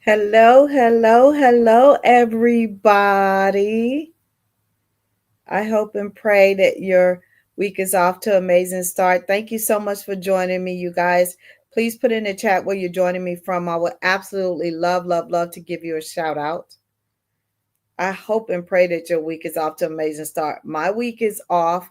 Hello, hello, hello, everybody. I hope and pray that your week is off to an amazing start. Thank you so much for joining me, you guys. Please put in the chat where you're joining me from. I would absolutely love, love, love to give you a shout out. I hope and pray that your week is off to an amazing start. My week is off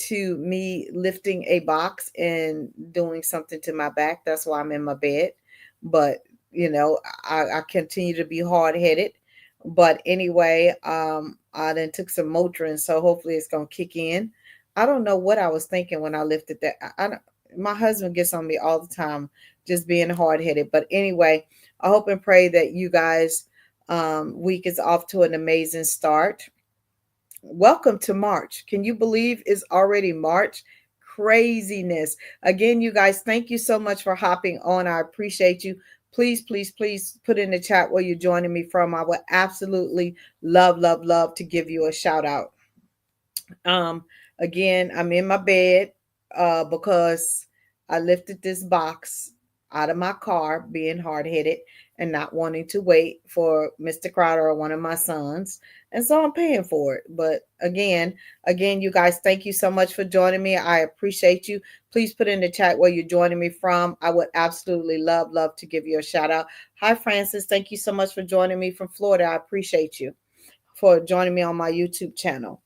to me lifting a box and doing something to my back. That's why I'm in my bed. But I continue to be hard headed. But anyway, I then took some Motrin, so hopefully it's gonna kick in. I don't know what I was thinking when I lifted that. I don't, my husband gets on me all the time, just being hard headed. But anyway, I hope and pray that you guys week is off to an amazing start. Welcome to March. Can you believe it's already March? Craziness. Again, you guys, thank you so much for hopping on. I appreciate you. Please, please, please put in the chat where you're joining me from. I would absolutely love, love, love to give you a shout out. Um, Again, I'm in my bed because I lifted this box out of my car, being hard headed and not wanting to wait for Mr. Crowder or one of my sons. And so I'm paying for it. But again, you guys, thank you so much for joining me. I appreciate you. Please put in the chat where you're joining me from. I would absolutely love, love to give you a shout out. Hi, Francis. Thank you so much for joining me from Florida. I appreciate you for joining me on my YouTube channel.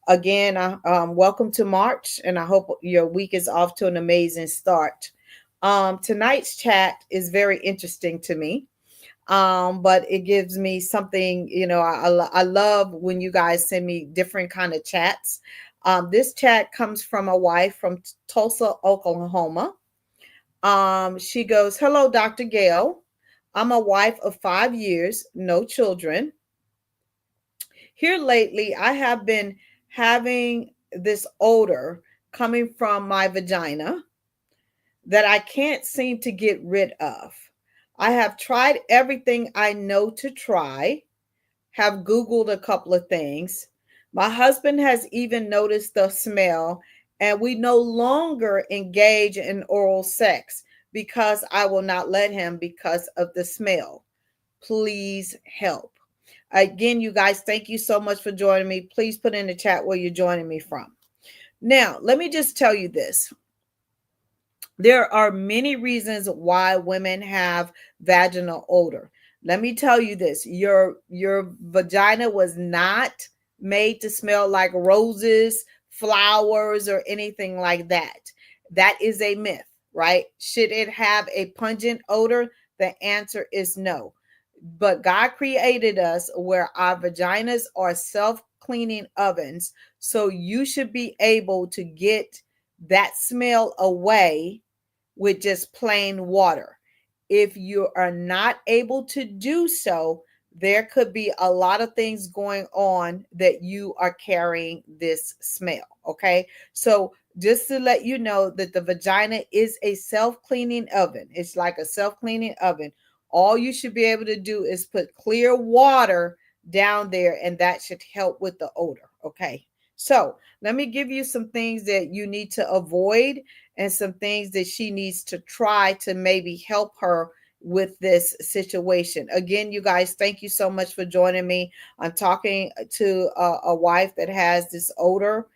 Again, welcome to March, and I hope your week is off to an amazing start. Tonight's chat is very interesting to me, but it gives me something. I love when you guys send me different kind of chats. This chat comes from a wife from Tulsa, Oklahoma. She goes, "Hello, Dr. Gail. I'm a wife of 5 years, no children. Here lately, I have been having this odor coming from my vagina that I can't seem to get rid of. I have tried everything I know to try, have Googled a couple of things. My husband has even noticed the smell, and we no longer engage in oral sex because I will not let him because of the smell. Please help." Again, you guys, thank you so much for joining me. Please put in the chat where you're joining me from. Now, let me just tell you this. There are many reasons why women have vaginal odor. Let me tell you this. Your vagina was not made to smell like roses, flowers, or anything like that. That is a myth, right? Should it have a pungent odor? The answer is no. But God created us where our vaginas are self cleaning ovens. So you should be able to get that smell away with just plain water. If you are not able to do so, there could be a lot of things going on that you are carrying this smell. Okay. So, just to let you know that the vagina is a self cleaning oven, it's like a self cleaning oven. All you should be able to do is put clear water down there, and that should help with the odor. Okay. So, let me give you some things that you need to avoid and some things that she needs to try to maybe help her with this situation. Again, you guys, thank you so much for joining me. I'm talking to a wife that has this odor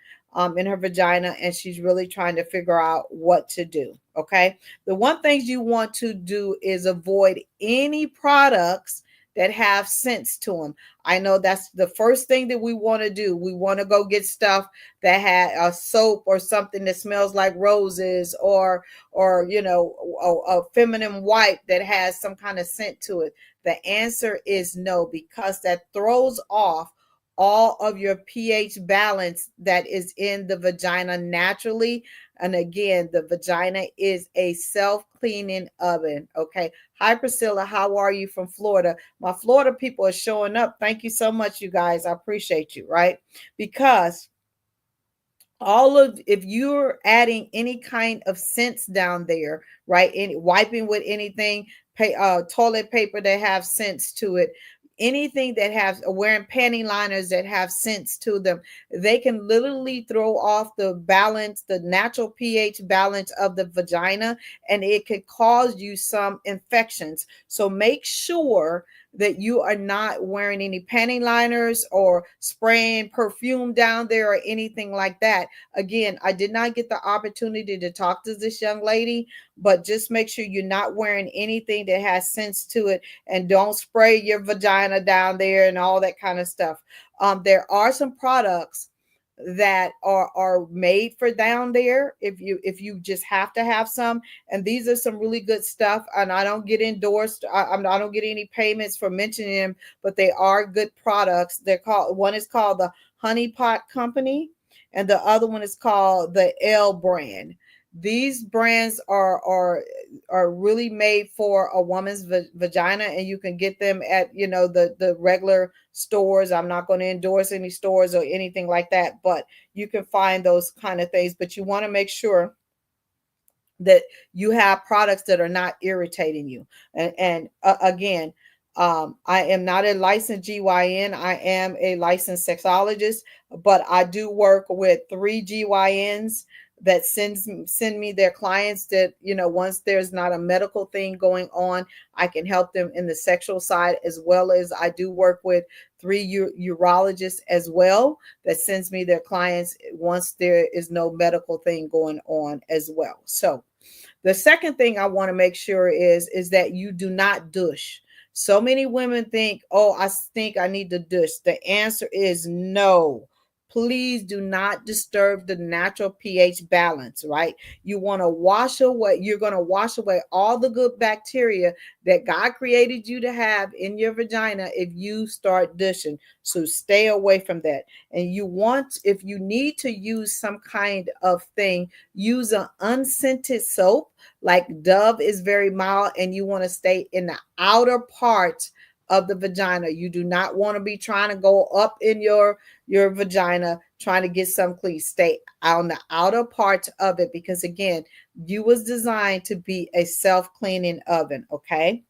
in her vagina, and she's really trying to figure out what to do. Okay. The one thing you want to do is avoid any products that have scents to them. I know that's the first thing that we want to do. We want to go get stuff that had a soap or something that smells like roses, or a feminine wipe that has some kind of scent to it. The answer is no, because that throws off all of your pH balance that is in the vagina naturally. And again, the vagina is a self-cleaning oven. Okay. Hi, Priscilla. How are you from Florida? My Florida people are showing up. Thank you so much, you guys. I appreciate you, right? Because if you're adding any kind of scents down there, right? Any wiping with anything, toilet paper that have scents to it, anything that has wearing panty liners that have scents to them, they can literally throw off the balance, the natural pH balance of the vagina, and it could cause you some infections. So make sure that you are not wearing any panty liners or spraying perfume down there or anything like that. Again, I did not get the opportunity to talk to this young lady, but just make sure you're not wearing anything that has scents to it, and don't spray your vagina down there and all that kind of stuff. There are some products that are made for down there if you just have to have some, and these are some really good stuff, and I don't get endorsed, I don't get any payments for mentioning them, but they are good products. They're called, one is called the Honey Pot Company, and the other one is called the L brand. These brands are really made for a woman's vagina, and you can get them at, the regular stores. I'm not going to endorse any stores or anything like that, but you can find those kind of things. But you want to make sure that you have products that are not irritating you. And again, I am not a licensed GYN. I am a licensed sexologist, but I do work with 3 GYNs that send me their clients that, once there's not a medical thing going on, I can help them in the sexual side, as well as I do work with 3 urologists as well that sends me their clients once there is no medical thing going on as well. So the second thing I want to make sure is that you do not douche. So many women think, "Oh, I think I need to douche." The answer is no. Please do not disturb the natural pH balance, right? You want to wash away, you're going to wash away all the good bacteria that God created you to have in your vagina if you start douching. So stay away from that. And if you need to use some kind of thing, use an unscented soap. Like Dove is very mild, and you want to stay in the outer part of the vagina. You do not want to be trying to go up in your vagina trying to get some clean. Stay on the outer part of it, because again, you was designed to be a self-cleaning oven. Okay.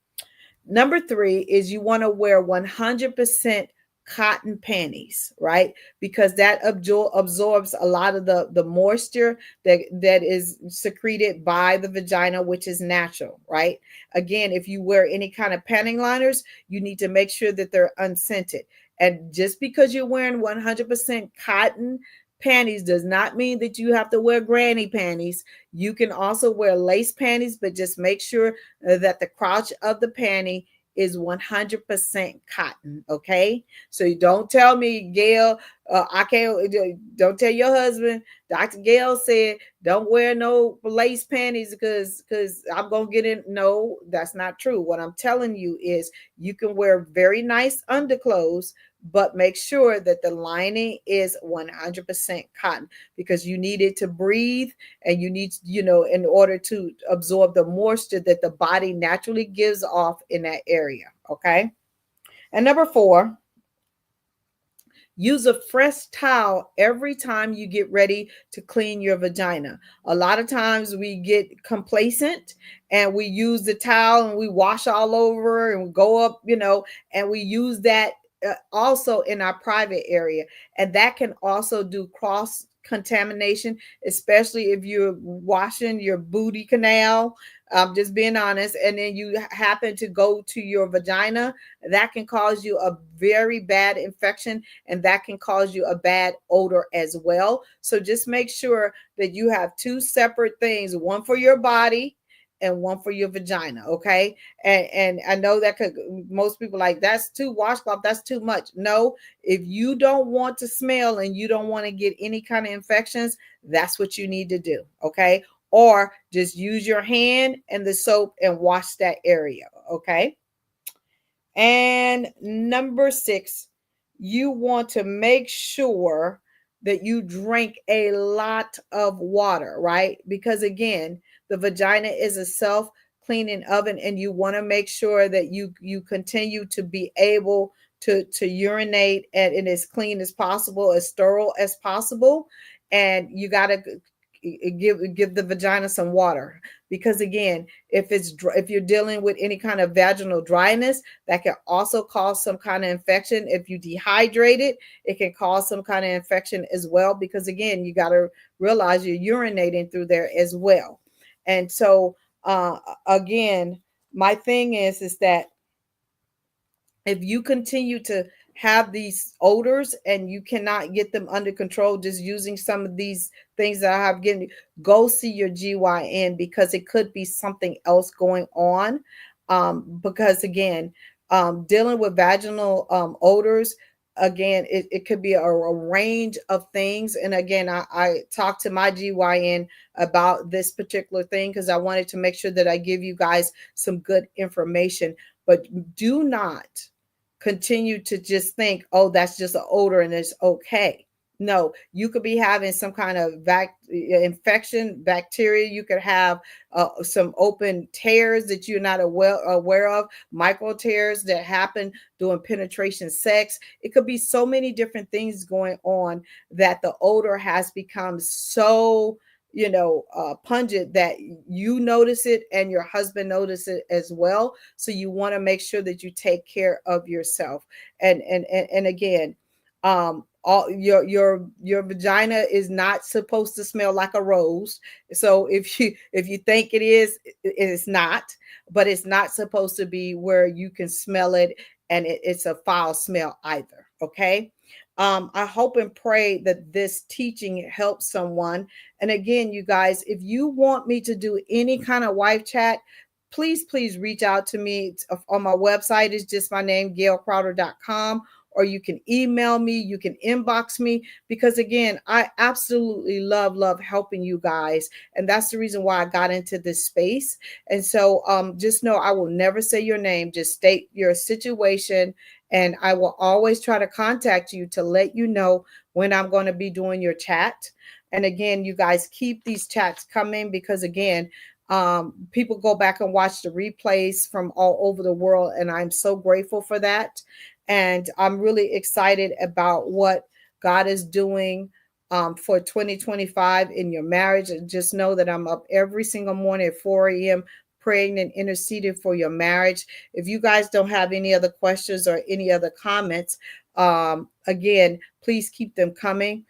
Number 3 is you want to wear 100% cotton panties, right? Because that absorbs a lot of the moisture that is secreted by the vagina, which is natural, right? Again, if you wear any kind of panty liners, you need to make sure that they're unscented. And just because you're wearing 100% cotton panties does not mean that you have to wear granny panties. You can also wear lace panties, but just make sure that the crotch of the panty is 100% cotton. Okay. So you don't tell me, Gail, I can't, don't tell your husband, Dr. Gail said, don't wear no lace panties because I'm going to get in. No, that's not true. What I'm telling you is you can wear very nice underclothes, but make sure that the lining is 100% cotton, because you need it to breathe, and you need, in order to absorb the moisture that the body naturally gives off in that area. Okay. And number 4, use a fresh towel every time you get ready to clean your vagina. A lot of times we get complacent and we use the towel and we wash all over and we go up, and we use that also in our private area. And that can also do cross contamination, especially if you're washing your booty canal. I'm just being honest. And then you happen to go to your vagina, that can cause you a very bad infection, and that can cause you a bad odor as well. So just make sure that you have 2 separate things, one for your body and one for your vagina. Okay. And I know that most people like, that's too washcloth, that's too much. No, if you don't want to smell and you don't want to get any kind of infections, that's what you need to do. Okay. Or just use your hand and the soap and wash that area. Okay. And number 6, you want to make sure that you drink a lot of water, right? Because again, the vagina is a self-cleaning oven, and you want to make sure that you continue to be able to urinate and as clean as possible, as sterile as possible. And you got to give the vagina some water, because again, if you're dealing with any kind of vaginal dryness, that can also cause some kind of infection. If you dehydrate it, it can cause some kind of infection as well, because again, you got to realize you're urinating through there as well. And so again, my thing is that if you continue to have these odors and you cannot get them under control just using some of these things that I have given you, go see your GYN, because it could be something else going on. Because again, dealing with vaginal odors, again, it could be a range of things. And again, I talked to my GYN about this particular thing because I wanted to make sure that I give you guys some good information. But do not continue to just think, oh, that's just an odor and it's okay. No, you could be having some kind of infection, bacteria. You could have some open tears that you're not aware of, micro tears that happen during penetration sex. It could be so many different things going on that the odor has become so pungent that you notice it and your husband notice it as well. So you want to make sure that you take care of yourself. And again, all your vagina is not supposed to smell like a rose. So if you think it is not. But it's not supposed to be where you can smell it and it's a foul smell either. Okay. I hope and pray that this teaching helps someone. And again, you guys, if you want me to do any kind of wife chat, please reach out to me. It's on my website. It's just my name, gailcrowder.com. Or you can email me, you can inbox me, because again, I absolutely love helping you guys. And that's the reason why I got into this space. And so just know I will never say your name, just state your situation. And I will always try to contact you to let you know when I'm going to be doing your chat. And again, you guys keep these chats coming, because again, people go back and watch the replays from all over the world. And I'm so grateful for that. And I'm really excited about what God is doing for 2025 in your marriage. And just know that I'm up every single morning at 4 a.m. praying and interceding for your marriage. If you guys don't have any other questions or any other comments, again, please keep them coming.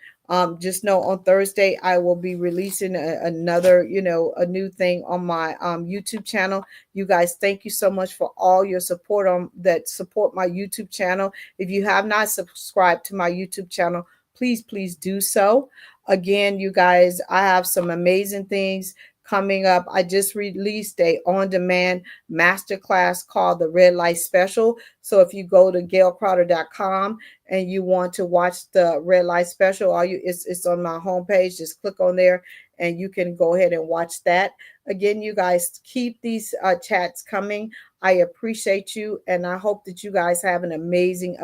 Just know on Thursday I will be releasing another, a new thing on my YouTube channel. You guys, thank you so much for all your support that support my YouTube channel. If you have not subscribed to my YouTube channel, please do so. Again, you guys, I have some amazing things coming up. I just released a on-demand masterclass called the Red Light Special. So if you go to gailcrowder.com and you want to watch the Red Light Special, it's on my homepage. Just click on there and you can go ahead and watch that. Again, you guys, keep these chats coming. I appreciate you, and I hope that you guys have an amazing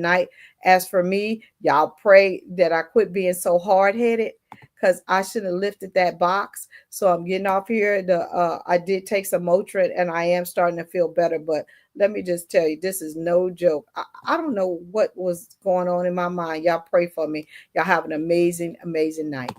night. As for me, y'all pray that I quit being so hard-headed, because I should have lifted that box. So I'm getting off here. I did take some Motrin and I am starting to feel better. But let me just tell you, this is no joke. I don't know what was going on in my mind. Y'all pray for me. Y'all have an amazing night.